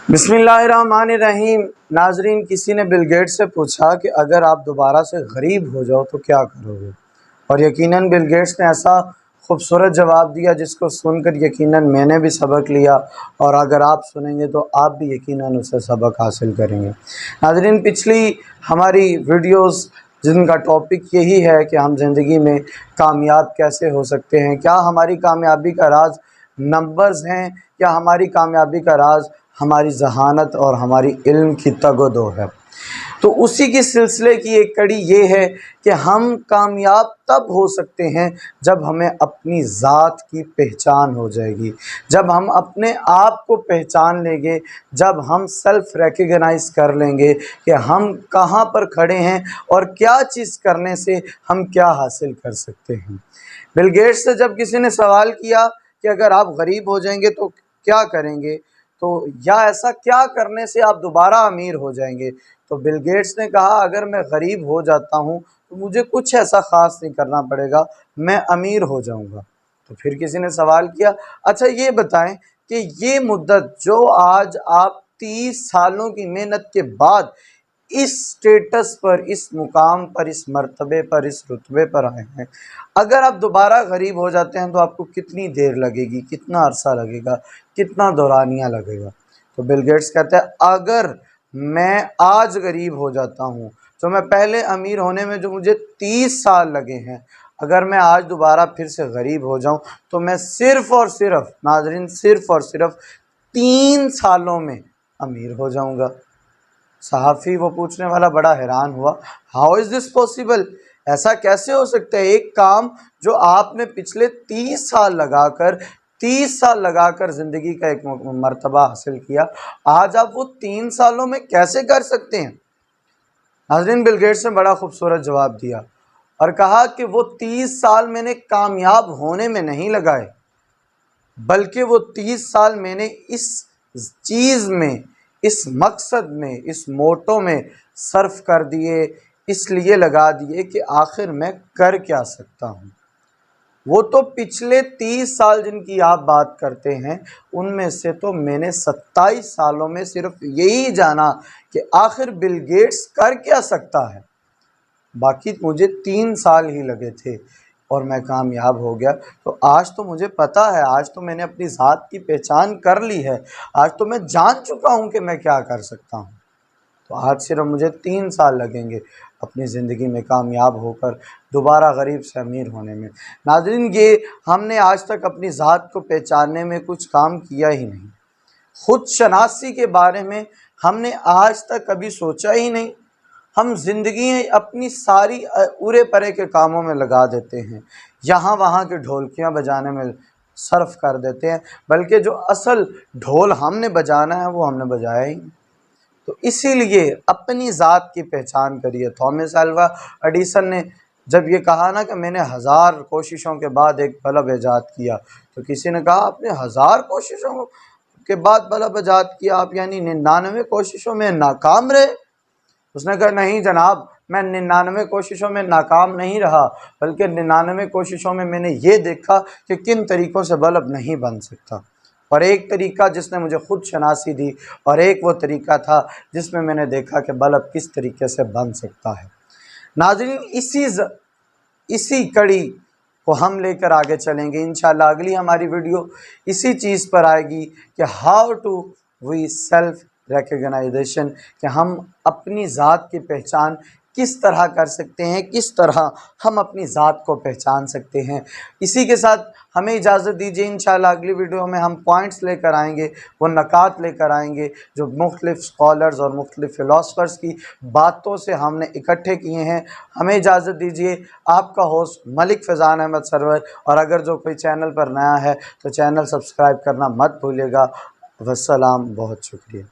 बिस्मिल्लाहिर्रहमानिर्रहीम। नाजरीन, किसी ने बिल गेट्स से पूछा कि अगर आप दोबारा से गरीब हो जाओ तो क्या करोगे, और यकीनन बिल गेट्स ने ऐसा खूबसूरत जवाब दिया जिसको सुनकर यकीनन मैंने भी सबक लिया, और अगर आप सुनेंगे तो आप भी यकीनन उससे सबक हासिल करेंगे। नाजरीन, पिछली हमारी वीडियोस जिनका टॉपिक यही है कि हम ज़िंदगी में कामयाब कैसे हो सकते हैं, क्या हमारी कामयाबी का राज नंबर्स हैं, क्या हमारी कामयाबी का राज हमारी ज़हानत और हमारी इल्म की तगदो है। तो उसी के सिलसिले की एक कड़ी ये है कि हम कामयाब तब हो सकते हैं जब हमें अपनी ज़ात की पहचान हो जाएगी, जब हम अपने आप को पहचान लेंगे, जब हम सेल्फ रिकग्नाइज कर लेंगे कि हम कहाँ पर खड़े हैं और क्या चीज़ करने से हम क्या हासिल कर सकते हैं। बिल गेट्स से जब किसी ने सवाल किया कि अगर आप गरीब हो जाएंगे तो क्या करेंगे, तो या ऐसा क्या करने से आप दोबारा अमीर हो जाएंगे, तो बिल गेट्स ने कहा अगर मैं गरीब हो जाता हूँ तो मुझे कुछ ऐसा ख़ास नहीं करना पड़ेगा, मैं अमीर हो जाऊँगा। तो फिर किसी ने सवाल किया, अच्छा ये बताएं कि ये मुद्दत जो आज आप 30 सालों की मेहनत के बाद इस स्टेटस पर, इस मुकाम पर, इस मर्तबे पर, इस रुतबे पर आए हैं, अगर आप दोबारा गरीब हो जाते हैं तो आपको कितनी देर लगेगी, कितना अरसा लगेगा, कितना दौरानिया लगेगा। तो बिल गेट्स कहते हैं अगर मैं आज गरीब हो जाता हूँ तो मैं पहले अमीर होने में जो मुझे 30 साल लगे हैं, अगर मैं आज दोबारा फिर से गरीब हो जाऊँ तो मैं सिर्फ़ और सिर्फ, नाजरीन, सिर्फ़ और सिर्फ 3 सालों में अमीर हो जाऊँगा। सहाफ़ी, वो पूछने वाला, बड़ा हैरान हुआ, हाउ इज़ दिस पॉसिबल, ऐसा कैसे हो सकता है। एक काम जो आपने पिछले 30 साल लगाकर ज़िंदगी का एक मर्तबा हासिल किया, आज आप वो 3 सालों में कैसे कर सकते हैं। नाज़रीन, बिल गेट्स ने बड़ा खूबसूरत जवाब दिया और कहा कि वो 30 साल मैंने कामयाब होने में नहीं लगाए, बल्कि वो 30 साल मैंने इस चीज़ में, इस मकसद में, इस मोटो में सर्फ कर दिए, इसलिए लगा दिए कि आखिर मैं कर क्या सकता हूँ। वो तो पिछले 30 साल जिनकी आप बात करते हैं, उनमें से तो मैंने 27 सालों में सिर्फ यही जाना कि आखिर बिल गेट्स कर क्या सकता है। बाकी मुझे 3 साल ही लगे थे और मैं कामयाब हो गया। तो आज तो मुझे पता है, आज तो मैंने अपनी ज़ात की पहचान कर ली है, आज तो मैं जान चुका हूँ कि मैं क्या कर सकता हूँ। तो आज सिर्फ मुझे 3 साल लगेंगे अपनी ज़िंदगी में कामयाब होकर दोबारा गरीब से अमीर होने में। नाज़रीन, ये हमने आज तक अपनी ज़ात को पहचानने में कुछ काम किया ही नहीं। ख़ुद शनासी के बारे में हमने आज तक कभी सोचा ही नहीं। हम ज़िंदगी अपनी सारी उरे परे के कामों में लगा देते हैं, यहाँ वहाँ के ढोलकियाँ बजाने में सर्फ कर देते हैं, बल्कि जो असल ढोल हमने बजाना है वो हमने बजाया ही नहीं। तो इसीलिए अपनी ज़ात की पहचान करिए। थॉमस अल्वा एडिसन ने जब ये कहा ना कि मैंने 1000 कोशिशों के बाद एक बल्ब ईजाद किया, तो किसी ने कहा आपने 1000 कोशिशों के बाद बल्ब ईजाद किया, आप यानी 99 कोशिशों में नाकाम रहे। उसने कहा नहीं जनाब, मैं 99 कोशिशों में नाकाम नहीं रहा, बल्कि 99 कोशिशों में मैंने ये देखा कि किन तरीक़ों से बल्ब नहीं बन सकता, और एक तरीक़ा जिसने मुझे ख़ुद शनासी दी, और एक वो तरीक़ा था जिसमें मैंने देखा कि बल्ब किस तरीके से बन सकता है। नाज़रीन, इसी कड़ी को हम लेकर आगे चलेंगे इंशाअल्लाह। अगली हमारी वीडियो इसी चीज़ पर आएगी कि how to we self recognization, कि हम अपनी ज़ात की पहचान किस तरह कर सकते हैं, किस तरह हम अपनी ज़ात को पहचान सकते हैं। इसी के साथ हमें इजाज़त दीजिए, इंशाअल्लाह अगली वीडियो में हम पॉइंट्स लेकर आएंगे, वो नकात लेकर आएंगे जो मुख्तलिफ़ स्कॉलर्स और मुख्तलिफ़ फ़िलासफ़र्स की बातों से हमने इकट्ठे किए हैं। हमें इजाज़त दीजिए। आपका होस्ट मलिक फ़ैज़ान अहमद सरवर, और अगर जो कोई चैनल पर नया है तो चैनल सब्सक्राइब करना मत भूलिएगा। वस्सलाम, बहुत शुक्रिया।